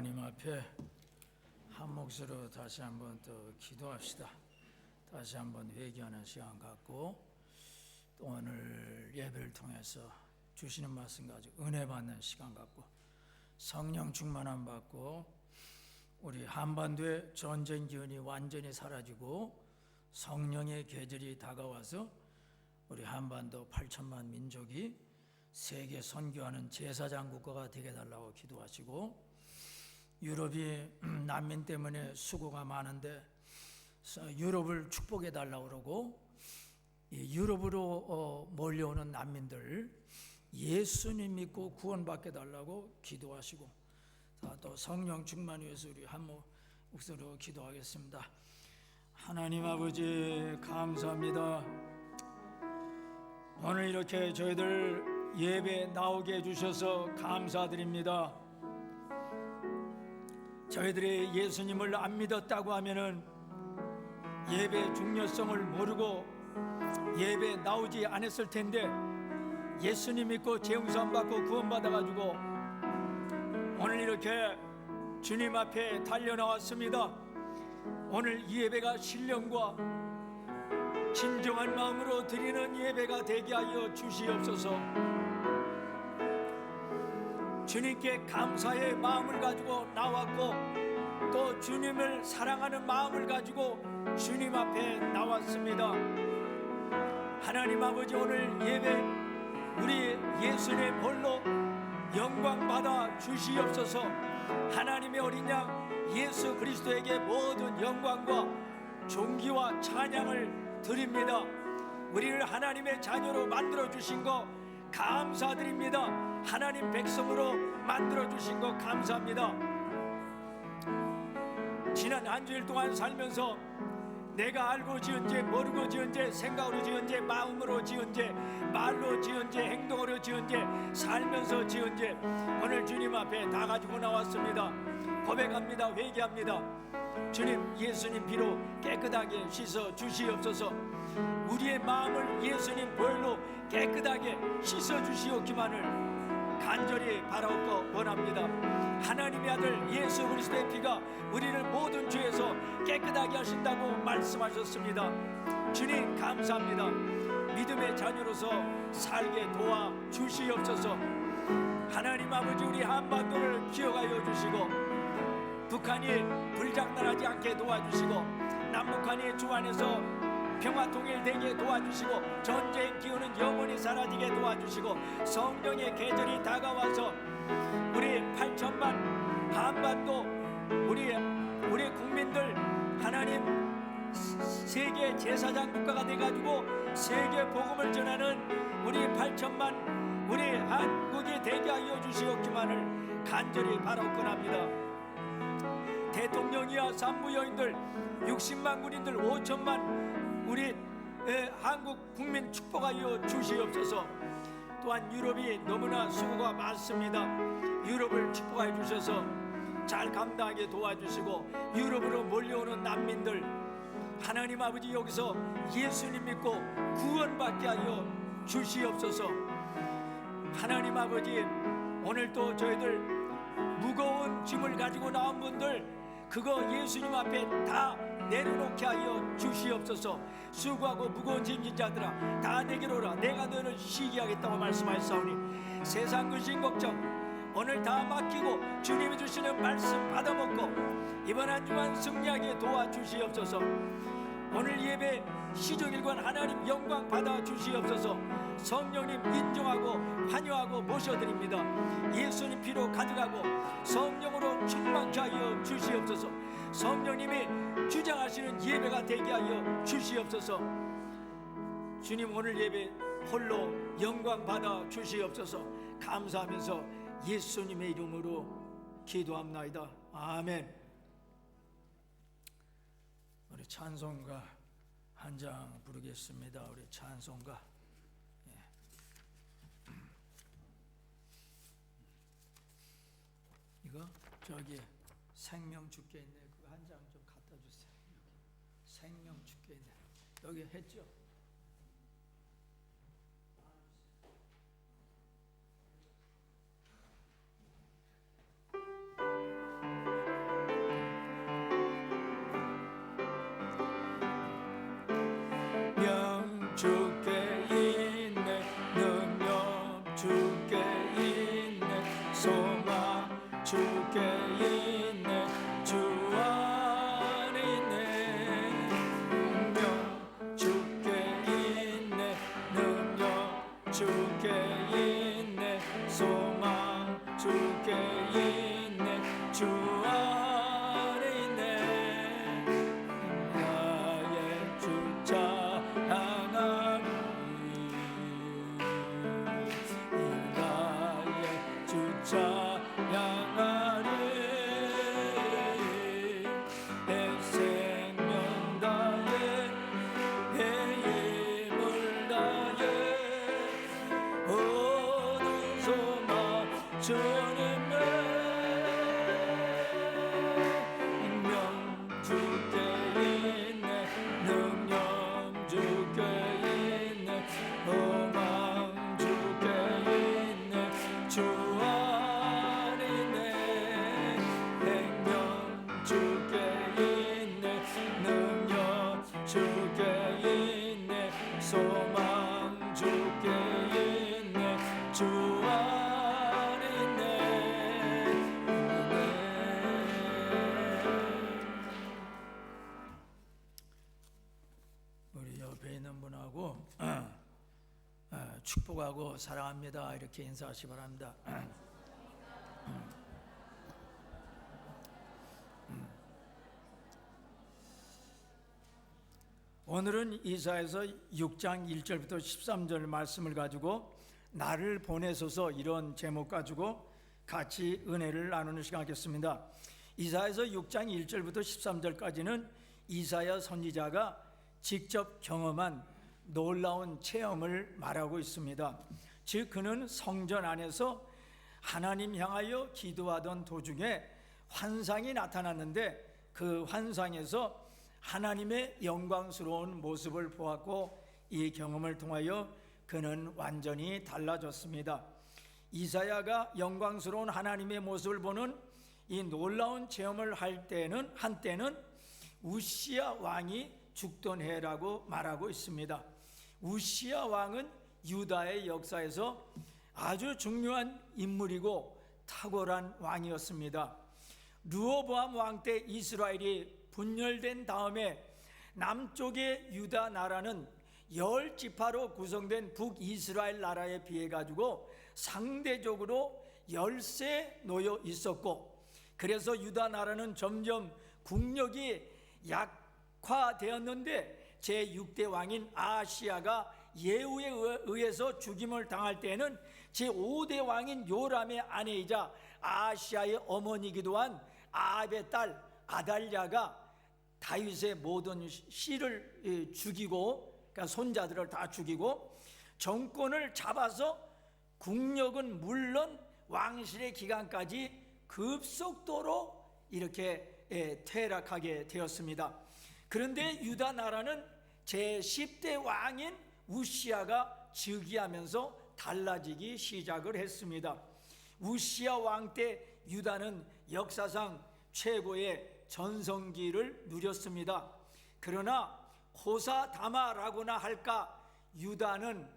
하나님 앞에 한 몫으로 다시 한번 또 기도합시다. 다시 한번 회개하는 시간 갖고 또 오늘 예배를 통해서 주시는 말씀 가지고 은혜 받는 시간 갖고 성령 충만함 받고 우리 한반도의 전쟁 기운이 완전히 사라지고 성령의 계절이 다가와서 우리 한반도 8천만 민족이 세계 선교하는 제사장 국가가 되게 해달라고 기도하시고, 유럽이 난민 때문에 수고가 많은데 유럽을 축복해 달라고 그러고, 유럽으로 몰려오는 난민들 예수님 믿고 구원받게 달라고 기도하시고, 또 성령 충만 위해서 우리 한 목소리로 기도하겠습니다. 하나님 아버지 감사합니다. 오늘 이렇게 저희들 예배 나오게 해주셔서 감사드립니다. 저희들이 예수님을 안 믿었다고 하면은 예배 중요성을 모르고 예배 나오지 않았을 텐데, 예수님 믿고 재용산 받고 구원받아가지고 오늘 이렇게 주님 앞에 달려나왔습니다. 오늘 이 예배가 신령과 진정한 마음으로 드리는 예배가 되게 하여 주시옵소서. 주님께 감사의 마음을 가지고 나왔고 또 주님을 사랑하는 마음을 가지고 주님 앞에 나왔습니다. 하나님 아버지, 오늘 예배 우리 예수님 홀로 영광 받아 주시옵소서. 하나님의 어린 양 예수 그리스도에게 모든 영광과 존귀와 찬양을 드립니다. 우리를 하나님의 자녀로 만들어 주신 거 감사드립니다. 하나님 백성으로 만들어 주신 거 감사합니다. 지난 한 주일 동안 살면서 내가 알고 지은 죄, 모르고 지은 죄, 생각으로 지은 죄, 마음으로 지은 죄, 말로 지은 죄, 행동으로 지은 죄, 살면서 지은 죄, 오늘 주님 앞에 다 가지고 나왔습니다. 고백합니다. 회개합니다. 주님, 예수님 피로 깨끗하게 씻어 주시옵소서. 우리의 마음을 예수님 보혈로 깨끗하게 씻어 주시옵기만을 간절히 바라옵고 원합니다. 하나님의 아들 예수 그리스도의 피가 우리를 모든 죄에서 깨끗하게 하신다고 말씀하셨습니다. 주님 감사합니다. 믿음의 자녀로서 살게 도와 주시옵소서. 하나님 아버지, 우리 한반도를 기억하여 주시고 북한이 불장난하지 않게 도와주시고 남북한이 주 안에서 평화 통일되게 도와주시고 전쟁 기운은 영원히 사라지게 도와주시고 성령의 계절이 다가와서 우리 8천만 한반도 우리 국민들 하나님 세계 제사장 국가가 돼가지고 세계 복음을 전하는 우리 8천만 우리 한국이 되게 하여 주시옵기만을 간절히 바라옵건합니다. 대통령이야 산부여인들 60만 군인들 5천만 우리 한국 국민 축복하여 주시옵소서. 또한 유럽이 너무나 수고가 많습니다. 유럽을 축복하여 주셔서 잘 감당하게 도와주시고 유럽으로 몰려오는 난민들 하나님 아버지 여기서 예수님 믿고 구원받게 하여 주시옵소서. 하나님 아버지, 오늘 또 저희들 무거운 짐을 가지고 나온 분들 그거 예수님 앞에 다 내려놓게 하여 주시옵소서. 수고하고 무거운 짐진 자들아 다 내게로 오라. 내가 너를 쉬게 하겠다고 말씀하셨사오니 세상 근심 걱정 오늘 다 맡기고 주님이 주시는 말씀 받아먹고 이번 한 주간 승리하게 도와주시옵소서. 오늘 예배 시종일관 하나님 영광 받아 주시옵소서. 성령님 인정하고 환영하고 모셔드립니다. 예수님 피로 가져가고 성령으로 충만케 하여 주시옵소서. 성령님이 주장하시는 예배가 되게 하여 주시옵소서. 주님, 오늘 예배 홀로 영광 받아 주시옵소서. 감사하면서 예수님의 이름으로 기도합나이다. 아멘. 우리 찬송가 한 장 부르겠습니다. 우리 찬송가 이거 저기 생명 죽게 있네. 그거 한 장 좀 갖다 주세요. 여기 생명 죽게 있네. 여기 했죠? 주께 있네 주 안에 있네 능력 주께 있네 능력 주께 있네 소망 주께 있네 주 안에 있네 나의 주 찬양하리 나의 주 찬양하리 내 생명 다해 내 힘을 다해 모든 소망 주님의 능력 주께 있네 능력 주께 있네 소망 주께 있네 주 안에 있네 생명 주께 있네 능력 주께 있네 소망 주께 있네 주 안에 있네 우리 옆에 있는 분하고 축복하고 사랑합니다 이렇게 인사하시기 바랍니다. 오늘은 이사야서 6장 1절부터 13절 말씀을 가지고 나를 보내소서 이런 제목 가지고 같이 은혜를 나누는 시간 갖겠습니다. 이사야서 6장 1절부터 13절까지는 이사야 선지자가 직접 경험한 놀라운 체험을 말하고 있습니다. 즉 그는 성전 안에서 하나님 향하여 기도하던 도중에 환상이 나타났는데 그 환상에서 하나님의 영광스러운 모습을 보았고 이 경험을 통하여 그는 완전히 달라졌습니다. 이사야가 영광스러운 하나님의 모습을 보는 이 놀라운 체험을 한때는 우시야 왕이 죽던 해라고 말하고 있습니다. 우시야 왕은 유다의 역사에서 아주 중요한 인물이고 탁월한 왕이었습니다. 르호보암 왕 때 이스라엘이 분열된 다음에 남쪽의 유다 나라는 10지파로 구성된 북이스라엘 나라에 비해 가지고 상대적으로 열세에 놓여 있었고 그래서 유다 나라는 점점 국력이 약화되었는데 제6대 왕인 아하시야가 예후에 의해서 죽임을 당할 때에는 제5대 왕인 요람의 아내이자 아하시야의 어머니이기도 한 아합의 딸 아달랴가 다윗의 모든 씨를 죽이고 그러니까 손자들을 다 죽이고 정권을 잡아서 국력은 물론 왕실의 기간까지 급속도로 이렇게 퇴락하게 되었습니다. 그런데 유다 나라는 제10대 왕인 우시야가 즉위하면서 달라지기 시작을 했습니다. 우시야 왕 때 유다는 역사상 최고의 전성기를 누렸습니다. 그러나 호사다마라고나 할까 유다는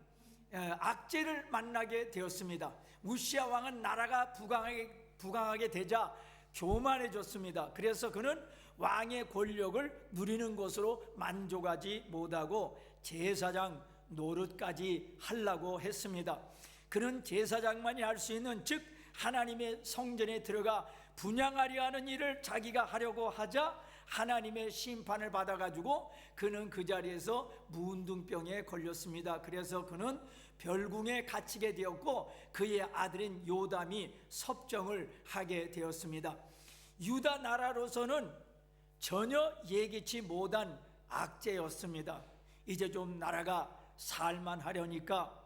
악재를 만나게 되었습니다. 우시야 왕은 나라가 부강하게 되자 교만해졌습니다. 그래서 그는 왕의 권력을 누리는 것으로 만족하지 못하고 제사장 노릇까지 하려고 했습니다. 그는 제사장만이 할 수 있는 즉 하나님의 성전에 들어가 분향하려 하는 일을 자기가 하려고 하자 하나님의 심판을 받아가지고 그는 그 자리에서 문둥병에 걸렸습니다. 그래서 그는 별궁에 갇히게 되었고 그의 아들인 요담이 섭정을 하게 되었습니다. 유다 나라로서는 전혀 예기치 못한 악재였습니다. 이제 좀 나라가 살만하려니까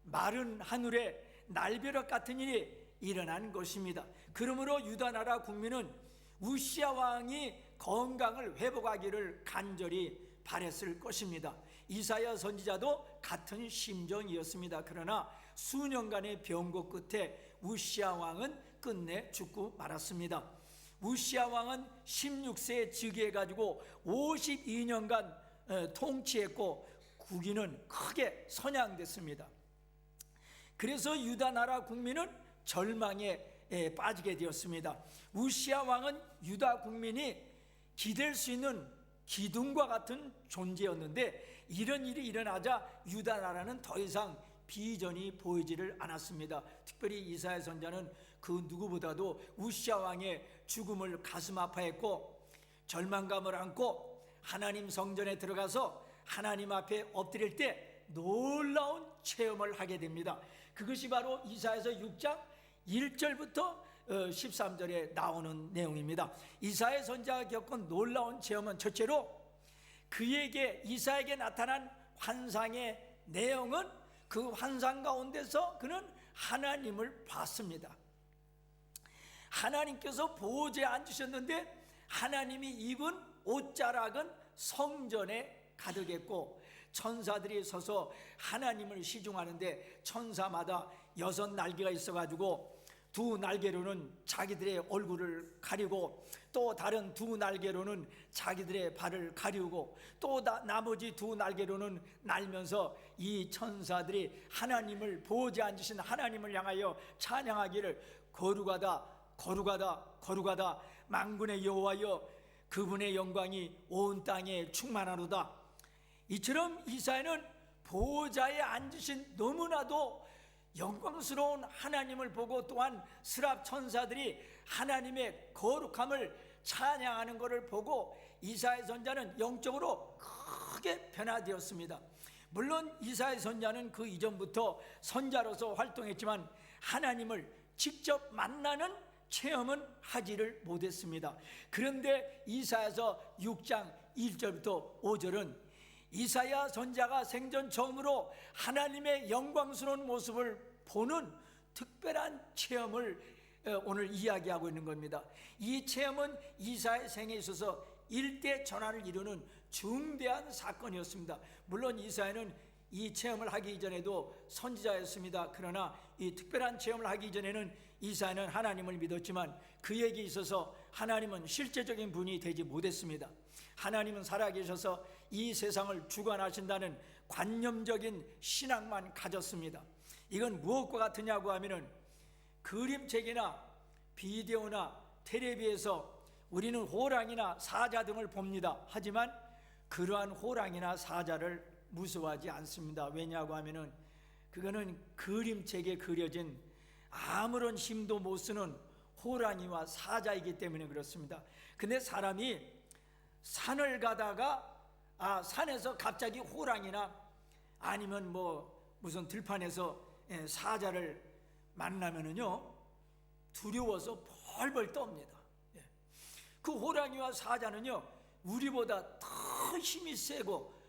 마른 하늘에 날벼락 같은 일이 일어난 것입니다. 그러므로 유다 나라 국민은 우시야 왕이 건강을 회복하기를 간절히 바랬을 것입니다. 이사야 선지자도 같은 심정이었습니다. 그러나 수년간의 병고 끝에 우시야 왕은 끝내 죽고 말았습니다. 우시야 왕은 16세에 즉위해가지고 52년간 통치했고 국위는 크게 선양됐습니다. 그래서 유다 나라 국민은 절망에 빠지게 되었습니다. 우시야 왕은 유다 국민이 기댈 수 있는 기둥과 같은 존재였는데 이런 일이 일어나자 유다 나라는 더 이상 비전이 보이지를 않았습니다. 특별히 이사야 선지자는 그 누구보다도 우시야 왕의 죽음을 가슴 아파했고 절망감을 안고 하나님 성전에 들어가서 하나님 앞에 엎드릴 때 놀라운 체험을 하게 됩니다. 그것이 바로 이사야서 6장 1절부터 13절에 나오는 내용입니다. 이사야 선지자가 겪은 놀라운 체험은 첫째로 그에게 이사야에게 나타난 환상의 내용은 그 환상 가운데서 그는 하나님을 봤습니다. 하나님께서 보호자에 앉으셨는데 하나님이 입은 옷자락은 성전에 가득했고 천사들이 서서 하나님을 시중하는데 천사마다 6날개가 있어가지고 두 날개로는 자기들의 얼굴을 가리고 또 다른 두 날개로는 자기들의 발을 가리우고 또 나머지 두 날개로는 날면서 이 천사들이 하나님을 보호자에 앉으신 하나님을 향하여 찬양하기를 거룩하다 거룩하다 거룩하다 만군의 여호와여 그분의 영광이 온 땅에 충만하로다. 이처럼 이사야는 보호자에 앉으신 너무나도 영광스러운 하나님을 보고 또한 스랍 천사들이 하나님의 거룩함을 찬양하는 것을 보고 이사야 선지자는 영적으로 크게 변화되었습니다. 물론 이사야 선지자는 그 이전부터 선지자로서 활동했지만 하나님을 직접 만나는 체험은 하지를 못했습니다. 그런데 이사야서 6장 1절부터 5절은 이사야 선지자가 생전 처음으로 하나님의 영광스러운 모습을 보는 특별한 체험을 오늘 이야기하고 있는 겁니다. 이 체험은 이사야의 생에 있어서 일대 전환을 이루는 중대한 사건이었습니다. 물론 이사야는 이 체험을 하기 이전에도 선지자였습니다. 그러나 이 특별한 체험을 하기 이전에는 이사야는 하나님을 믿었지만 그에게 있어서 하나님은 실제적인 분이 되지 못했습니다. 하나님은 살아계셔서 이 세상을 주관하신다는 관념적인 신앙만 가졌습니다. 이건 무엇과 같으냐고 하면은 그림책이나 비디오나 텔레비에서 우리는 호랑이나 사자 등을 봅니다. 하지만 그러한 호랑이나 사자를 무서워하지 않습니다. 왜냐고 하면은 그거는 그림책에 그려진 아무런 힘도 못 쓰는 호랑이와 사자이기 때문에 그렇습니다. 근데 사람이 산을 가다가 산에서 갑자기 호랑이나 아니면 무슨 들판에서 사자를 만나면은요 두려워서 벌벌 떱니다. 그 호랑이와 사자는요 우리보다 더 힘이 세고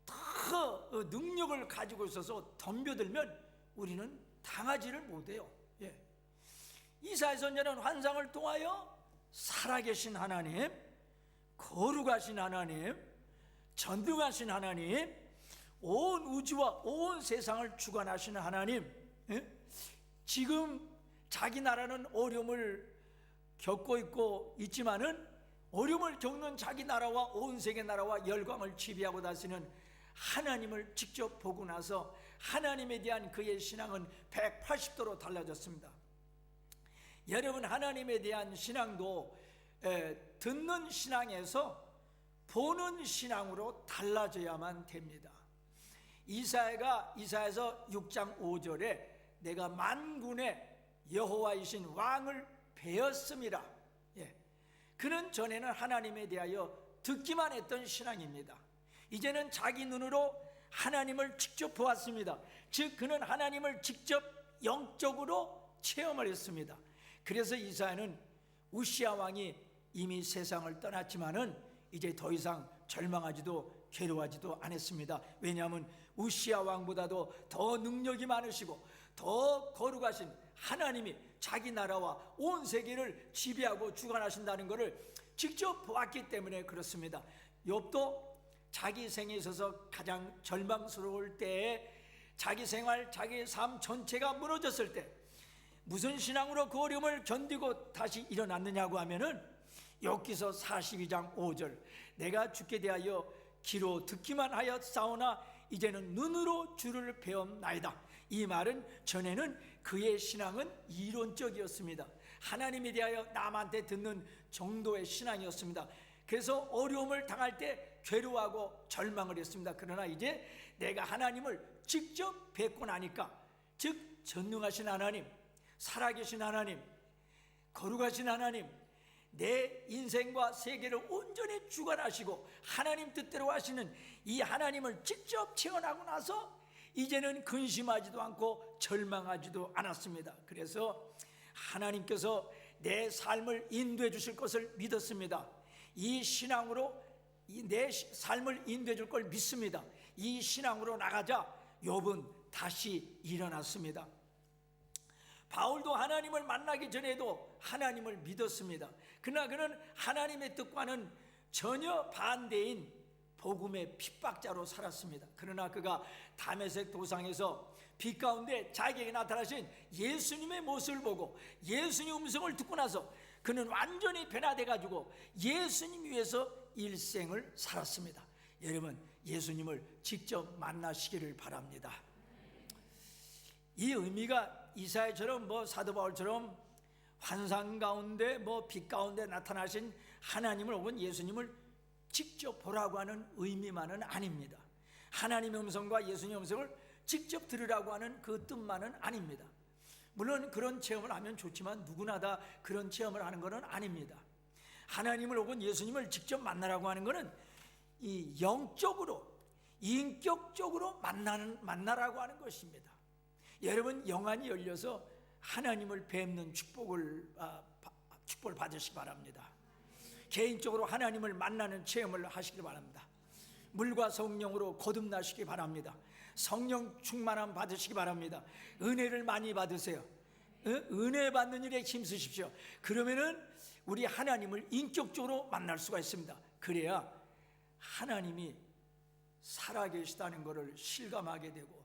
더 능력을 가지고 있어서 덤벼들면 우리는 당하지를 못해요. 이사야 선지자는 환상을 통하여 살아계신 하나님, 거룩하신 하나님, 전능하신 하나님, 온 우주와 온 세상을 주관하시는 하나님, 지금 자기 나라는 어려움을 겪고 있지만은 어려움을 겪는 자기 나라와 온 세계 나라와 열광을 지배하고 다스리는 하나님을 직접 보고 나서 하나님에 대한 그의 신앙은 180도로 달라졌습니다. 여러분, 하나님에 대한 신앙도 듣는 신앙에서 보는 신앙으로 달라져야만 됩니다. 이사야서 6장 5절에 내가 만군의 여호와이신 왕을 배웠음이라. 그는 전에는 하나님에 대하여 듣기만 했던 신앙입니다. 이제는 자기 눈으로 하나님을 직접 보았습니다. 즉 그는 하나님을 직접 영적으로 체험을 했습니다. 그래서 이사야는 우시야 왕이 이미 세상을 떠났지만은 이제 더 이상 절망하지도 괴로워하지도 않았습니다. 왜냐하면 우시야 왕보다도 더 능력이 많으시고 더 거룩하신 하나님이 자기 나라와 온 세계를 지배하고 주관하신다는 것을 직접 보았기 때문에 그렇습니다. 욥도 자기 생에 있어서 가장 절망스러울 때에 자기 생활, 자기 삶 전체가 무너졌을 때 무슨 신앙으로 그 어려움을 견디고 다시 일어났느냐고 하면은 욥기서 42장 5절 내가 주께 대하여 귀로 듣기만 하였사오나 이제는 눈으로 주를 배움나이다. 이 말은 전에는 그의 신앙은 이론적이었습니다. 하나님에 대하여 남한테 듣는 정도의 신앙이었습니다. 그래서 어려움을 당할 때 괴로워하고 절망을 했습니다. 그러나 이제 내가 하나님을 직접 뵙고 나니까, 즉 전능하신 하나님, 살아계신 하나님, 거룩하신 하나님, 내 인생과 세계를 온전히 주관하시고 하나님 뜻대로 하시는 이 하나님을 직접 체험하고 나서 이제는 근심하지도 않고 절망하지도 않았습니다. 그래서 하나님께서 내 삶을 인도해 주실 것을 믿었습니다. 이 신앙으로 내 삶을 인도해 줄 걸 믿습니다. 이 신앙으로 나가자 욥은 다시 일어났습니다. 바울도 하나님을 만나기 전에도 하나님을 믿었습니다. 그러나 그는 하나님의 뜻과는 전혀 반대인 복음의 핍박자로 살았습니다. 그러나 그가 다메섹 도상에서 빛 가운데 자기에게 나타나신 예수님의 모습을 보고 예수님 음성을 듣고 나서 그는 완전히 변화돼 가지고 예수님 위해서 일생을 살았습니다. 여러분, 예수님을 직접 만나시기를 바랍니다. 이 의미가 이사야처럼 사도 바울처럼 환상 가운데 빛 가운데 나타나신 하나님을 혹은 예수님을 직접 보라고 하는 의미만은 아닙니다. 하나님의 음성과 예수님의 음성을 직접 들으라고 하는 그 뜻만은 아닙니다. 물론 그런 체험을 하면 좋지만 누구나 다 그런 체험을 하는 것은 아닙니다. 하나님을 혹은 예수님을 직접 만나라고 하는 것은 이 영적으로 인격적으로 만나라고 하는 것입니다. 여러분, 영안이 열려서 하나님을 뵙는 축복을 받으시기 바랍니다. 개인적으로 하나님을 만나는 체험을 하시기 바랍니다. 물과 성령으로 거듭나시기 바랍니다. 성령 충만함 받으시기 바랍니다. 은혜를 많이 받으세요. 은혜 받는 일에 힘쓰십시오. 그러면은 우리 하나님을 인격적으로 만날 수가 있습니다. 그래야 하나님이 살아계시다는 것을 실감하게 되고,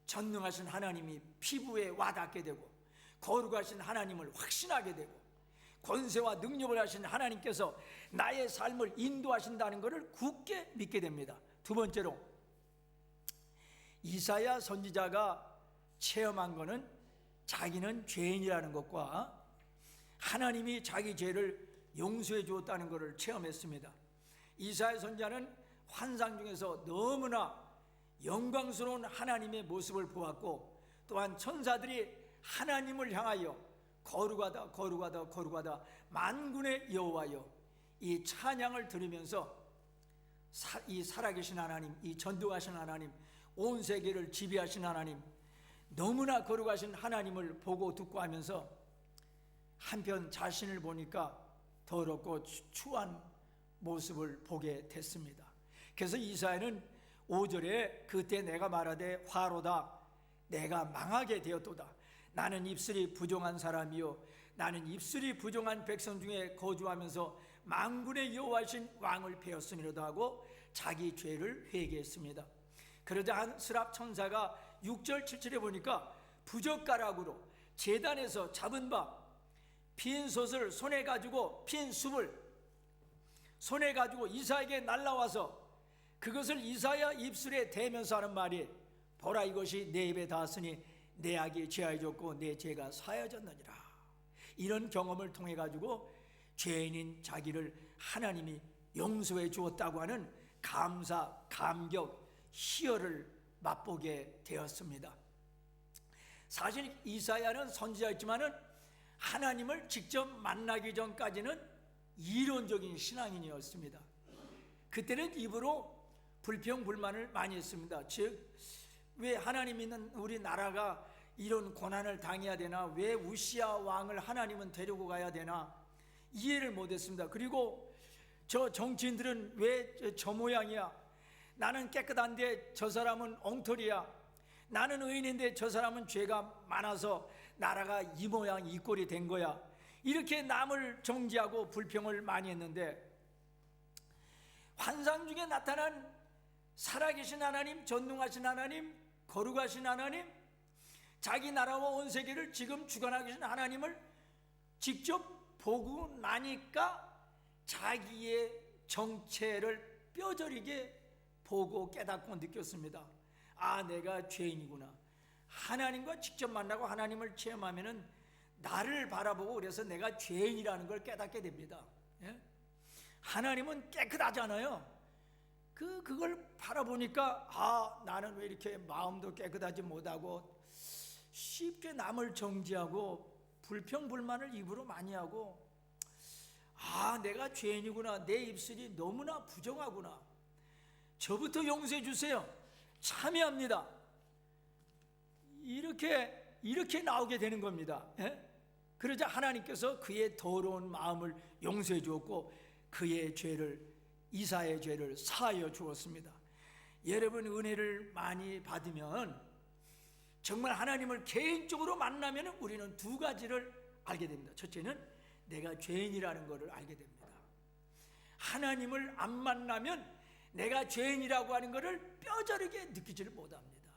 전능하신 하나님이 피부에 와닿게 되고, 거룩하신 하나님을 확신하게 되고, 권세와 능력을 하신 하나님께서 나의 삶을 인도하신다는 것을 굳게 믿게 됩니다. 두 번째로, 이사야 선지자가 체험한 것은 자기는 죄인이라는 것과 하나님이 자기 죄를 용서해 주었다는 것을 체험했습니다. 이사야 선지자는 환상 중에서 너무나 영광스러운 하나님의 모습을 보았고, 또한 천사들이 하나님을 향하여 거룩하다 거룩하다 거룩하다 만군의 여호와여 이 찬양을 들으면서 이 살아계신 하나님, 이 전능하신 하나님, 온 세계를 지배하신 하나님, 너무나 거룩하신 하나님을 보고 듣고 하면서 한편 자신을 보니까 더럽고 추한 모습을 보게 됐습니다. 그래서 이사야는 5절에 그때 내가 말하되 화로다 내가 망하게 되었도다. 나는 입술이 부정한 사람이요 나는 입술이 부정한 백성 중에 거주하면서 만군의 여호와신 왕을 배웠음이로다 하고 자기 죄를 회개했습니다. 그러자 한 스랍 천사가 6절 7절에 보니까 부젓가락으로 제단에서 잡은 바 핀 솥을 손에 가지고 핀 숲을 손에 가지고 이사야에게 날라와서 그것을 이사야 입술에 대면서 하는 말이 보라 이것이 내 입에 닿았으니 내 악이 제하여졌고 내 죄가 사하여졌느니라. 이런 경험을 통해 가지고 죄인인 자기를 하나님이 용서해 주었다고 하는 감사, 감격, 희열을 맛보게 되었습니다. 사실 이사야는 선지자였지만은 하나님을 직접 만나기 전까지는 이론적인 신앙인이었습니다. 그때는 입으로 불평불만을 많이 했습니다. 즉, 왜 하나님 있는 우리 나라가 이런 고난을 당해야 되나? 왜 우시야 왕을 하나님은 데리고 가야 되나? 이해를 못했습니다. 그리고 저 정치인들은 왜 저 모양이야? 나는 깨끗한데 저 사람은 엉터리야. 나는 의인인데 저 사람은 죄가 많아서 나라가 이 모양 이 꼴이 된 거야. 이렇게 남을 정죄하고 불평을 많이 했는데, 환상 중에 나타난 살아계신 하나님, 전능하신 하나님, 거룩하신 하나님, 자기 나라와 온 세계를 지금 주관하고 계신 하나님을 직접 보고 나니까 자기의 정체를 뼈저리게 보고 깨닫고 느꼈습니다. 아, 내가 죄인이구나. 하나님과 직접 만나고 하나님을 체험하면은 나를 바라보고 그래서 내가 죄인이라는 걸 깨닫게 됩니다. 예? 하나님은 깨끗하잖아요. 그걸 바라보니까 나는 왜 이렇게 마음도 깨끗하지 못하고 쉽게 남을 정죄하고 불평불만을 입으로 많이 하고 내가 죄인이구나. 내 입술이 너무나 부정하구나. 저부터 용서해 주세요. 참여합니다. 이렇게 나오게 되는 겁니다. 예? 그러자 하나님께서 그의 더러운 마음을 용서해 주었고 그의 죄를, 이사의 죄를 사하여 주었습니다. 여러분, 은혜를 많이 받으면 정말 하나님을 개인적으로 만나면 우리는 두 가지를 알게 됩니다. 첫째는 내가 죄인이라는 것을 알게 됩니다. 하나님을 안 만나면 내가 죄인이라고 하는 것을 뼈저리게 느끼지를 못합니다.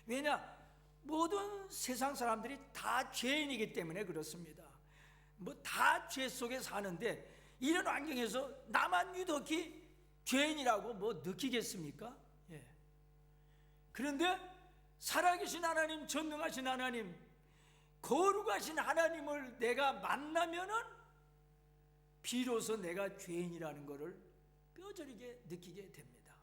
왜냐? 모든 세상 사람들이 다 죄인이기 때문에 그렇습니다. 다 죄 속에 사는데 이런 환경에서 나만 유독히 죄인이라고 느끼겠습니까? 예. 그런데 살아계신 하나님, 전능하신 하나님, 거룩하신 하나님을 내가 만나면은 비로소 내가 죄인이라는 것을 뼈저리게 느끼게 됩니다.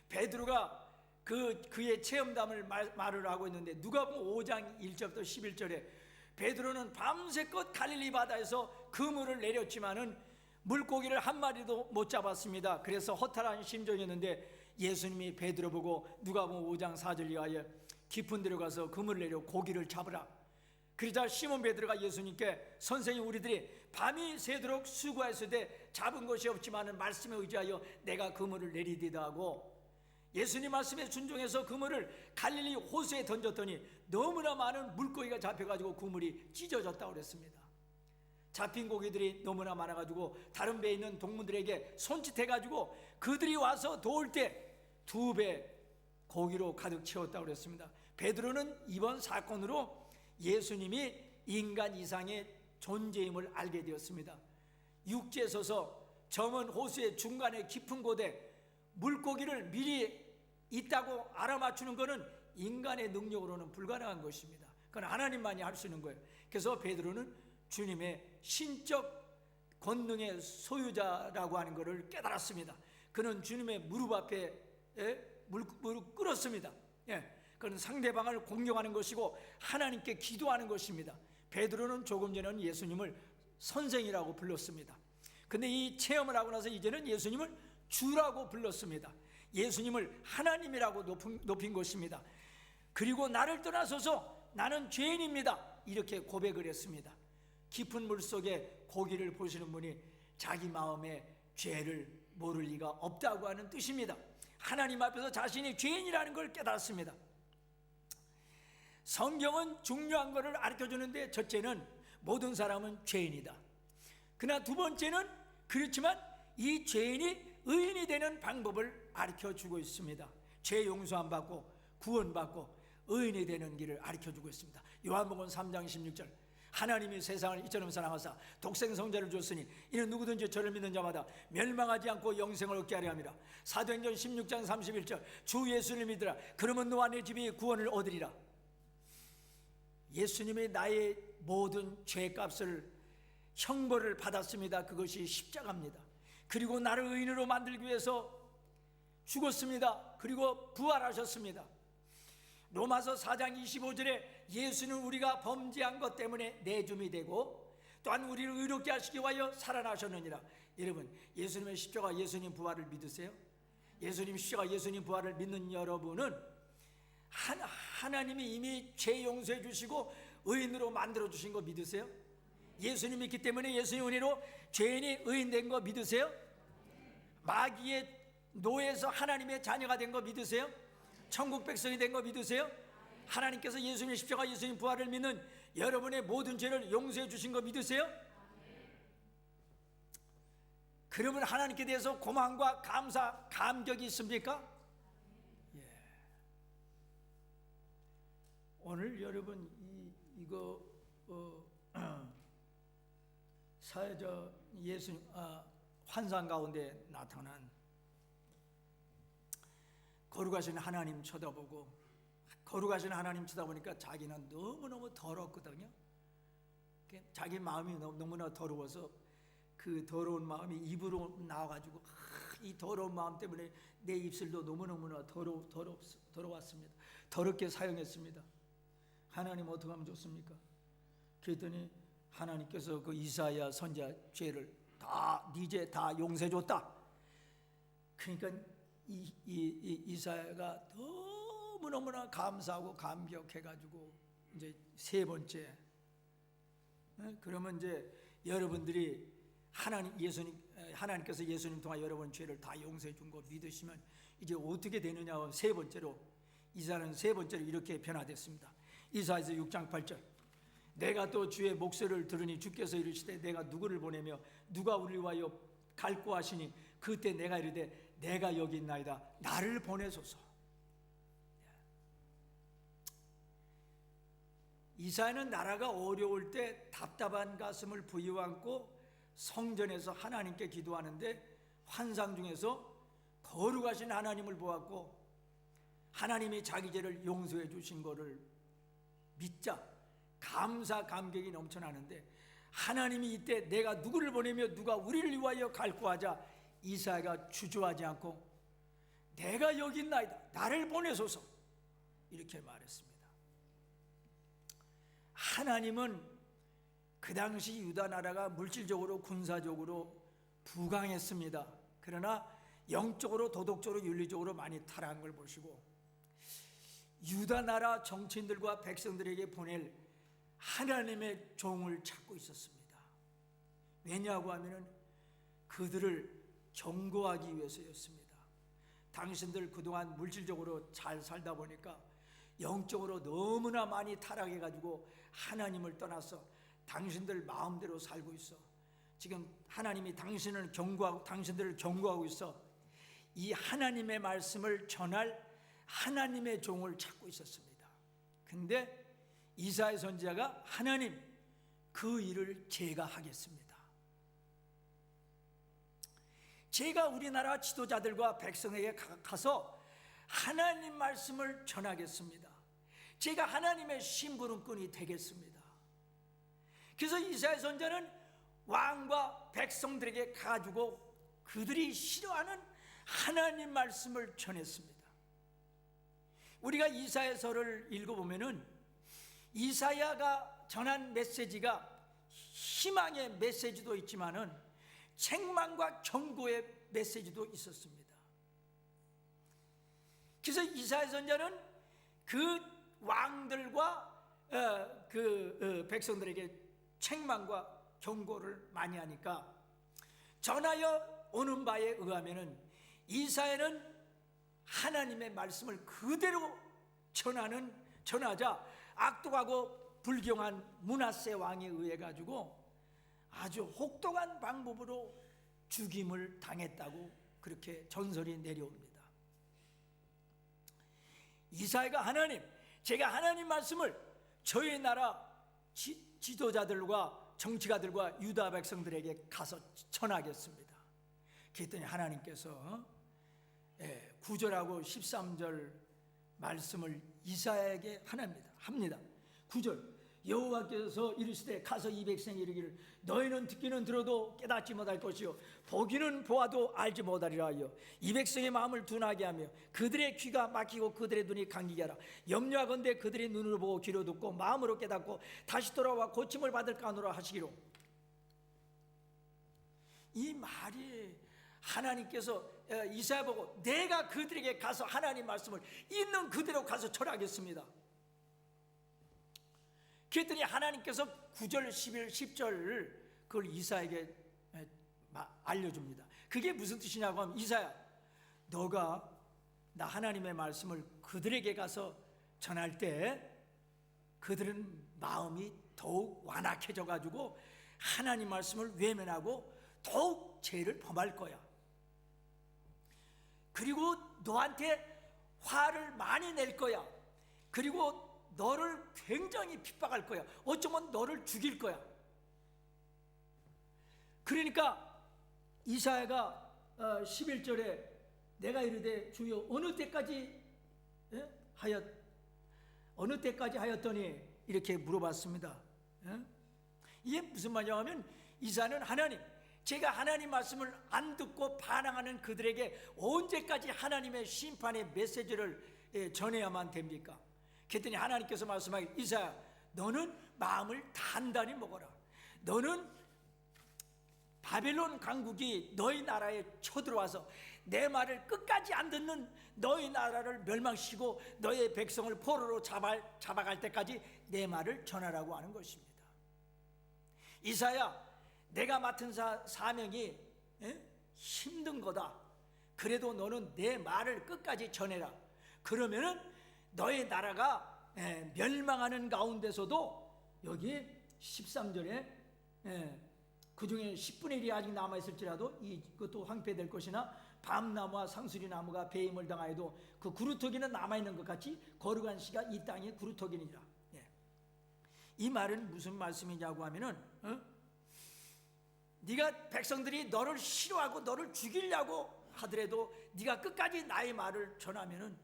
베드로가 그의 체험담을 말을 하고 있는데 누가복음 5장 1절부터 11절에 베드로는 밤새껏 갈릴리 바다에서 그물을 내렸지만은 물고기를 한 마리도 못 잡았습니다. 그래서 허탈한 심정이었는데 예수님이 베드로 보고 누가복음 5장 4절 이하에 깊은 데로 가서 그물을 내려 고기를 잡으라. 그러자 시몬 베드로가 예수님께 선생님, 우리들이 밤이 새도록 수고했으되 잡은 것이 없지만은 말씀에 의지하여 내가 그물을 내리디다 하고 예수님 말씀에 순종해서 그물을 갈릴리 호수에 던졌더니 너무나 많은 물고기가 잡혀가지고 그물이 찢어졌다고 그랬습니다. 잡힌 고기들이 너무나 많아가지고 다른 배에 있는 동무들에게 손짓해가지고 그들이 와서 도울 때 2배 고기로 가득 채웠다고 그랬습니다. 베드로는 이번 사건으로 예수님이 인간 이상의 존재임을 알게 되었습니다. 육지에 서서 저먼 호수의 중간에 깊은 곳에 물고기를 미리 있다고 알아맞추는 것은 인간의 능력으로는 불가능한 것입니다. 그건 하나님만이 할 수 있는 거예요. 그래서 베드로는 주님의 신적 권능의 소유자라고 하는 것을 깨달았습니다. 그는 주님의 무릎 앞에 무릎 꿇었습니다. 그건 상대방을 공경하는 것이고 하나님께 기도하는 것입니다. 베드로는 조금 전에는 예수님을 선생이라고 불렀습니다. 근데 이 체험을 하고 나서 이제는 예수님을 주라고 불렀습니다. 예수님을 하나님이라고 높인 것입니다. 그리고 나를 떠나서서 나는 죄인입니다, 이렇게 고백을 했습니다. 깊은 물속에 고기를 보시는 분이 자기 마음의 죄를 모를 리가 없다고 하는 뜻입니다. 하나님 앞에서 자신이 죄인이라는 걸 깨달았습니다. 성경은 중요한 것을 가르쳐주는데 첫째는 모든 사람은 죄인이다. 그러나 두 번째는 그렇지만 이 죄인이 의인이 되는 방법을 가르쳐주고 있습니다. 죄 용서함 받고 구원받고 의인이 되는 길을 가르쳐주고 있습니다. 요한복음 3장 16절 하나님이 세상을 이처럼 사랑하사 독생성자를 줬으니 이는 누구든지 저를 믿는 자마다 멸망하지 않고 영생을 얻게 하려 함이라. 사도행전 16장 31절 주 예수를 믿으라 그러면 너와 내 집이 구원을 얻으리라. 예수님이 나의 모든 죄값을 형벌을 받았습니다. 그것이 십자가입니다. 그리고 나를 의인으로 만들기 위해서 죽었습니다. 그리고 부활하셨습니다. 로마서 4장 25절에 예수는 우리가 범죄한 것 때문에 내줌이 되고 또한 우리를 의롭게 하시기 위하여 살아나셨느니라. 여러분, 예수님의 십자가, 예수님 부활을 믿으세요? 예수님 십자가, 예수님 부활을 믿는 여러분은 하나님이 이미 죄 용서해 주시고 의인으로 만들어 주신 거 믿으세요? 예수님 믿기 때문에 예수님 은혜로 죄인이 의인 된 거 믿으세요? 마귀의 노예에서 하나님의 자녀가 된 거 믿으세요? 천국 백성이 된 거 믿으세요? 하나님께서 예수님 십자가, 예수님 부활을 믿는 여러분의 모든 죄를 용서해 주신 거 믿으세요? 그러면 하나님께 대해서 고마움과 감사, 감격이 있습니까? 오늘 여러분 이거 사회적 예수님 환상 가운데 나타난 거룩하신 하나님 쳐다보고 거룩하신 하나님 쳐다보니까 자기는 너무너무 더럽거든요. 자기 마음이 너무나 더러워서 그 더러운 마음이 입으로 나와가지고 이 더러운 마음 때문에 내 입술도 너무너무나 더러웠습니다. 더럽게 사용했습니다. 하나님 어떻게 하면 좋습니까? 그랬더니 하나님께서 그 이사야 선지자 죄를 네 죄 다 용서해줬다. 그러니까 이사야가 너무너무나 감사하고 감격해가지고 이제 세 번째, 그러면 이제 여러분들이 하나님께서 예수님 통해 여러분 죄를 다 용서해 준 거 믿으시면 이제 어떻게 되느냐. 세 번째로 이사야는 세 번째로 이렇게 변화됐습니다. 이사야서 6장 8절, 내가 또 주의 목소리를 들으니 주께서 이르시되 내가 누구를 보내며 누가 우리를 위하여 갈고 하시니 그때 내가 이르되 내가 여기 있나이다 나를 보내소서. 이사야는 나라가 어려울 때 답답한 가슴을 부여안고 성전에서 하나님께 기도하는데 환상 중에서 거룩하신 하나님을 보았고 하나님이 자기 죄를 용서해 주신 것을 믿자 감사 감격이 넘쳐나는데, 하나님이 이때 내가 누구를 보내며 누가 우리를 위하여 갈구하자 이사야가 주저하지 않고 내가 여기 있나이다 나를 보내소서 이렇게 말했습니다. 하나님은 그 당시 유다 나라가 물질적으로 군사적으로 부강했습니다. 그러나 영적으로 도덕적으로 윤리적으로 많이 타락한 걸 보시고 유다 나라 정치인들과 백성들에게 보낼 하나님의 종을 찾고 있었습니다. 왜냐하고 하면은 그들을 경고하기 위해서였습니다. 당신들 그동안 물질적으로 잘 살다 보니까 영적으로 너무나 많이 타락해가지고 하나님을 떠나서 당신들 마음대로 살고 있어. 지금 하나님이 당신들을 경고하고 있어. 이 하나님의 말씀을 전할 하나님의 종을 찾고 있었습니다. 근데 이사야 선지자가 하나님 그 일을 제가 하겠습니다. 제가 우리나라 지도자들과 백성에게 가서 하나님 말씀을 전하겠습니다. 제가 하나님의 심부름꾼이 되겠습니다. 그래서 이사야 선지자는 왕과 백성들에게 가지고 그들이 싫어하는 하나님 말씀을 전했습니다. 우리가 이사야서를 읽어보면은 이사야가 전한 메시지가 희망의 메시지도 있지만은 책망과 경고의 메시지도 있었습니다. 그래서 이사야 선지자는 그 왕들과 백성들에게 책망과 경고를 많이 하니까 전하여 오는 바에 의하면은 이사야는 하나님의 말씀을 그대로 전하자 악독하고 불경한 므낫세 왕에 의해 가지고 아주 혹독한 방법으로 죽임을 당했다고 그렇게 전설이 내려옵니다. 이사야가 하나님, 제가 하나님 말씀을 저희 나라 지도자들과 정치가들과 유다 백성들에게 가서 전하겠습니다. 그랬더니 하나님께서 9절하고 13절 말씀을 이사야에게 합니다. 9절, 여호와께서 이르시되 가서 이 백성에 이르기를 너희는 듣기는 들어도 깨닫지 못할 것이요 보기는 보아도 알지 못하리라 하여 이 백성의 마음을 둔하게 하며 그들의 귀가 막히고 그들의 눈이 감기게 하라. 염려하건대 그들의 눈으로 보고 귀로 듣고 마음으로 깨닫고 다시 돌아와 고침을 받을까 하노라 하시기로. 이 말이 하나님께서 이사야 보고 내가 그들에게 가서 하나님 말씀을 있는 그대로 가서 전하겠습니다. 그랬더니 하나님께서 9절, 11, 10절 그걸 이사야에게 알려줍니다. 그게 무슨 뜻이냐고 하면 이사야, 너가 나 하나님의 말씀을 그들에게 가서 전할 때 그들은 마음이 더욱 완악해져 가지고 하나님 말씀을 외면하고 더욱 죄를 범할 거야. 그리고 너한테 화를 많이 낼 거야. 그리고 너를 굉장히 핍박할 거야. 어쩌면 너를 죽일 거야. 그러니까 이사야가 11절에 내가 이르되 주여 어느 때까지 하였더니 이렇게 물어봤습니다. 이게 무슨 말이냐 하면 이사야는 하나님, 제가 하나님 말씀을 안 듣고 반항하는 그들에게 언제까지 하나님의 심판의 메시지를 전해야만 됩니까? 그랬더니 하나님께서 말씀하기를, 이사야, 너는 마음을 단단히 먹어라. 너는 바벨론 강국이 너희 나라에 쳐들어와서 내 말을 끝까지 안 듣는 너희 나라를 멸망시키고 너희 백성을 포로로 잡아갈 때까지 내 말을 전하라고 하는 것입니다. 이사야, 내가 맡은 사명이 힘든 거다. 그래도 너는 내 말을 끝까지 전해라. 그러면은 너의 나라가 멸망하는 가운데서도 여기 13절에 그 중에 10분의 1이 아직 남아있을지라도 이것도 황폐될 것이나 밤나무와 상수리나무가 배임을 당하여도 그 구루터기는 남아있는 것 같이 거룩한 씨가 이 땅에 구루터기니라. 이 말은 무슨 말씀이냐고 하면은 네가 백성들이 너를 싫어하고 너를 죽이려고 하더라도 네가 끝까지 나의 말을 전하면은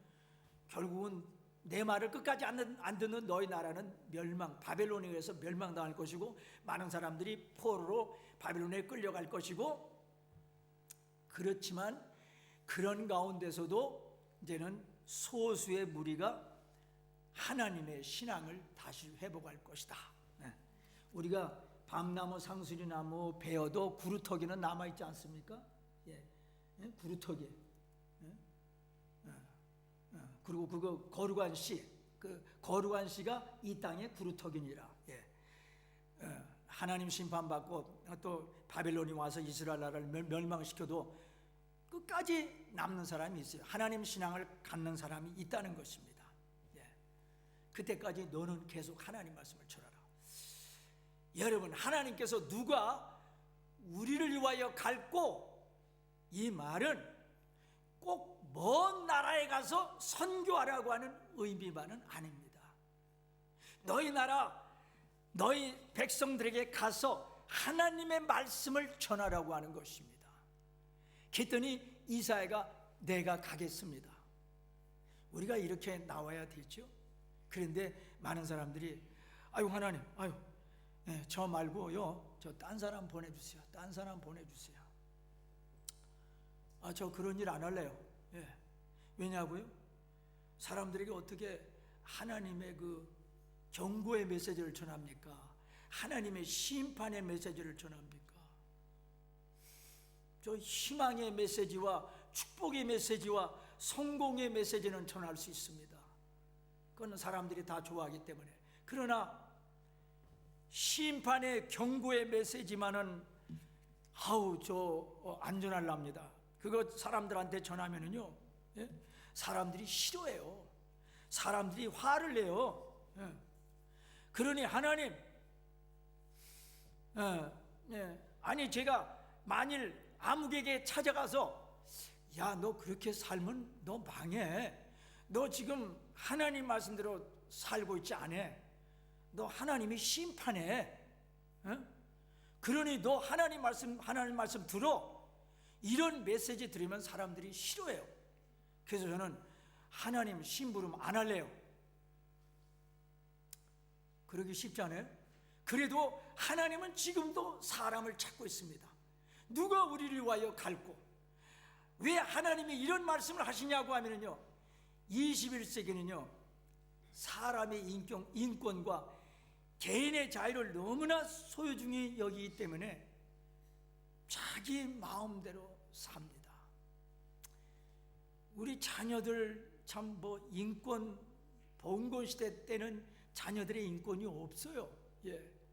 결국은 내 말을 끝까지 안 듣는 너희 나라는 바벨론에 의해서 멸망당할 것이고 많은 사람들이 포로로 바벨론에 끌려갈 것이고, 그렇지만 그런 가운데서도 이제는 소수의 무리가 하나님의 신앙을 다시 회복할 것이다. 우리가 밤나무, 상수리나무 베어도 구루터기는 남아있지 않습니까? 구루터기. 그리고 그거 거룩한 씨, 그 거룩한 씨가 이 땅의 구루터기니라. 하나님 심판받고 또 바벨론이 와서 이스라엘 나라를 멸망시켜도 끝까지 남는 사람이 있어요. 하나님 신앙을 갖는 사람이 있다는 것입니다. 그때까지 너는 계속 하나님 말씀을 전하라. 여러분, 하나님께서 누가 우리를 위하여 갈고, 이 말은 꼭 먼 나라에 가서 선교하라고 하는 의미만은 아닙니다. 너희 나라, 너희 백성들에게 가서 하나님의 말씀을 전하라고 하는 것입니다. 그랬더니 이사야가 내가 가겠습니다. 우리가 이렇게 나와야 되죠. 그런데 많은 사람들이 아유 하나님, 아유 저 말고요, 저 딴 사람 보내주세요. 딴 사람 보내주세요. 저 그런 일 안 할래요. 왜냐고요? 사람들에게 어떻게 하나님의 그 경고의 메시지를 전합니까? 하나님의 심판의 메시지를 전합니까? 저 희망의 메시지와 축복의 메시지와 성공의 메시지는 전할 수 있습니다. 그건 사람들이 다 좋아하기 때문에. 그러나 심판의 경고의 메시지만은 안전할랍니다. 그거 사람들한테 전하면은요, 사람들이 싫어해요. 사람들이 화를 내요. 그러니 하나님, 아니 제가 만일 아무개에게 찾아가서 야, 너 그렇게 살면 너 망해. 너 지금 하나님 말씀대로 살고 있지 않아. 너 하나님이 심판해. 그러니 너 하나님 말씀 들어. 이런 메시지 들으면 사람들이 싫어해요. 그래서 저는 하나님 심부름 안 할래요. 그러기 쉽지 않아요? 그래도 하나님은 지금도 사람을 찾고 있습니다. 누가 우리를 위하여 갈고, 왜 하나님이 이런 말씀을 하시냐고 하면요, 21세기는요 사람의 인권과 개인의 자유를 너무나 소유중히 여기기 때문에 자기 마음대로 삽니다. 우리 자녀들 참 인권 봉건 시대 때는 자녀들의 인권이 없어요.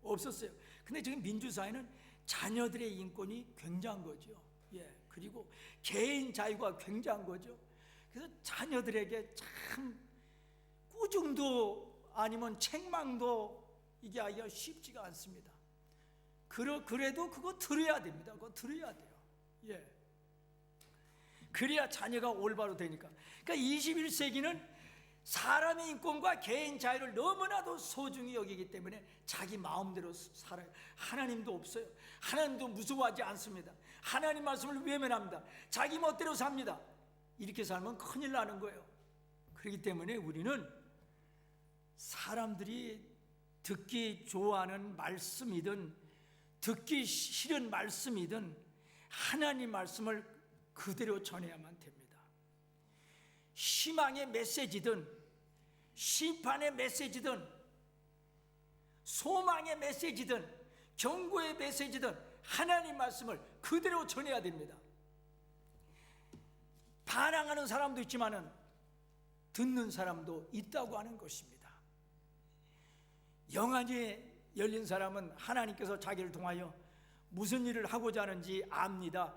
없었어요. 근데 지금 민주사회는 자녀들의 인권이 굉장한 거죠. 그리고 개인 자유가 굉장한 거죠. 그래서 자녀들에게 참 꾸중도 아니면 책망도 이게 아기가 쉽지가 않습니다. 그래도 그거 들어야 됩니다. 그거 들어야 돼요. 그래야 자녀가 올바로 되니까. 그러니까 21세기는 사람의 인권과 개인 자유를 너무나도 소중히 여기기 때문에 자기 마음대로 살아요. 하나님도 없어요. 하나님도 무서워하지 않습니다. 하나님 말씀을 외면합니다. 자기 멋대로 삽니다. 이렇게 살면 큰일 나는 거예요. 그렇기 때문에 우리는 사람들이 듣기 좋아하는 말씀이든 듣기 싫은 말씀이든 하나님 말씀을 그대로 전해야만 됩니다. 희망의 메시지든 심판의 메시지든 소망의 메시지든 경고의 메시지든 하나님 말씀을 그대로 전해야 됩니다. 반항하는 사람도 있지만은 듣는 사람도 있다고 하는 것입니다. 영안이 열린 사람은 하나님께서 자기를 통하여 무슨 일을 하고자 하는지 압니다.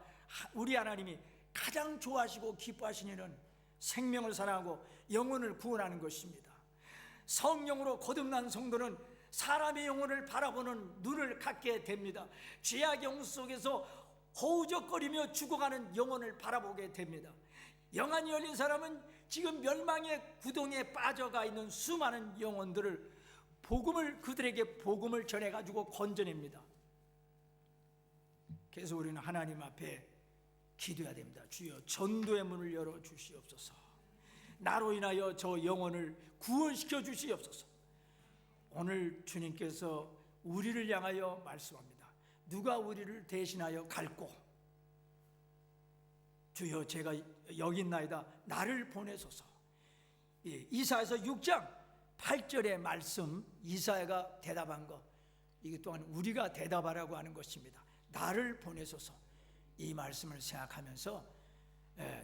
우리 하나님이 가장 좋아하시고 기뻐하시는 일은 생명을 사랑하고 영혼을 구원하는 것입니다. 성령으로 거듭난 성도는 사람의 영혼을 바라보는 눈을 갖게 됩니다. 죄악의 영혼 속에서 허우적거리며 죽어가는 영혼을 바라보게 됩니다. 영안이 열린 사람은 지금 멸망의 구덩이에 빠져가 있는 수많은 영혼들을 그들에게 복음을 전해가지고 건져냅니다. 그래서 우리는 하나님 앞에 기도해야 됩니다. 주여, 전도의 문을 열어주시옵소서. 나로 인하여 저 영혼을 구원시켜 주시옵소서. 오늘 주님께서 우리를 향하여 말씀합니다. 누가 우리를 대신하여 갈고? 주여, 제가 여기 있나이다. 나를 보내소서. 이사야서 6장 8절의 말씀, 이사야가 대답한 것, 이것 또한 우리가 대답하라고 하는 것입니다. 나를 보내소서. 이 말씀을 생각하면서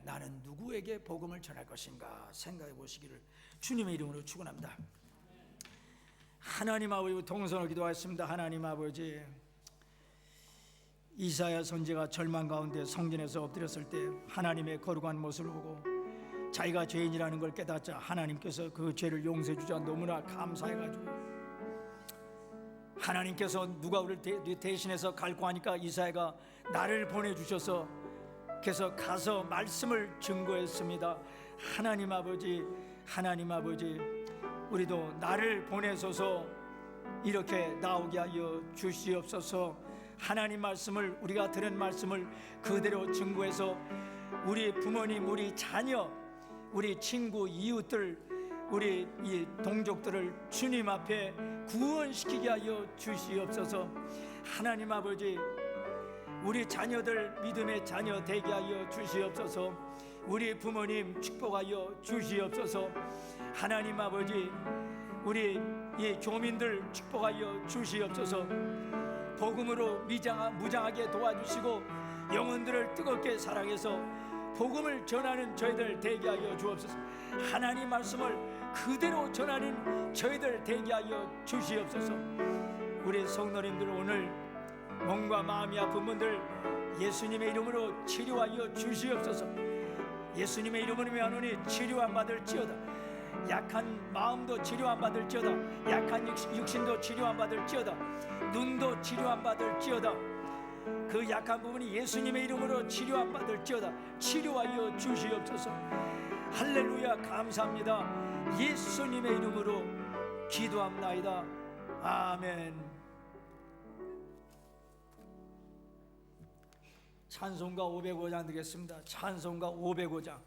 나는 누구에게 복음을 전할 것인가 생각해 보시기를 주님의 이름으로 축원합니다. 하나님 아버지, 동선을 기도하였습니다. 하나님 아버지, 이사야 선지가 절망 가운데 성전에서 엎드렸을 때 하나님의 거룩한 모습을 보고 자기가 죄인이라는 걸 깨닫자 하나님께서 그 죄를 용서해 주자 너무나 감사해가지고, 하나님께서 누가 우리를 대신해서 갈고 하니까 이사야가 나를 보내주셔서 그래서 가서 말씀을 증거했습니다. 하나님 아버지, 하나님 아버지, 우리도 나를 보내소서 이렇게 나오게 하여 주시옵소서. 하나님 말씀을, 우리가 들은 말씀을 그대로 증거해서 우리 부모님, 우리 자녀, 우리 친구, 이웃들, 우리 이 동족들을 주님 앞에 구원시키게 하여 주시옵소서. 하나님 아버지, 우리 자녀들 믿음의 자녀 되게 하여 주시옵소서. 우리 부모님 축복하여 주시옵소서. 하나님 아버지, 우리 이 교민들 축복하여 주시옵소서. 복음으로 무장하게 도와주시고 영혼들을 뜨겁게 사랑해서 복음을 전하는 저희들 되게 하여 주옵소서. 하나님 말씀을 그대로 전하는 저희들 되게 하여 주시옵소서. 우리 성도님들, 오늘 몸과 마음이 아픈 분들 예수님의 이름으로 치료하여 주시옵소서. 예수님의 이름으로 명하노니 치료함 받을지어다. 약한 마음도 치료함 받을지어다. 약한 육신도 치료함 받을지어다. 눈도 치료함 받을지어다. 그 약한 부분이 예수님의 이름으로 치료함 받을지어다. 치료하여 주시옵소서. 할렐루야, 감사합니다. 예수님의 이름으로 기도합나이다. 아멘. 찬송가 505장 드리겠습니다. 찬송가 505장.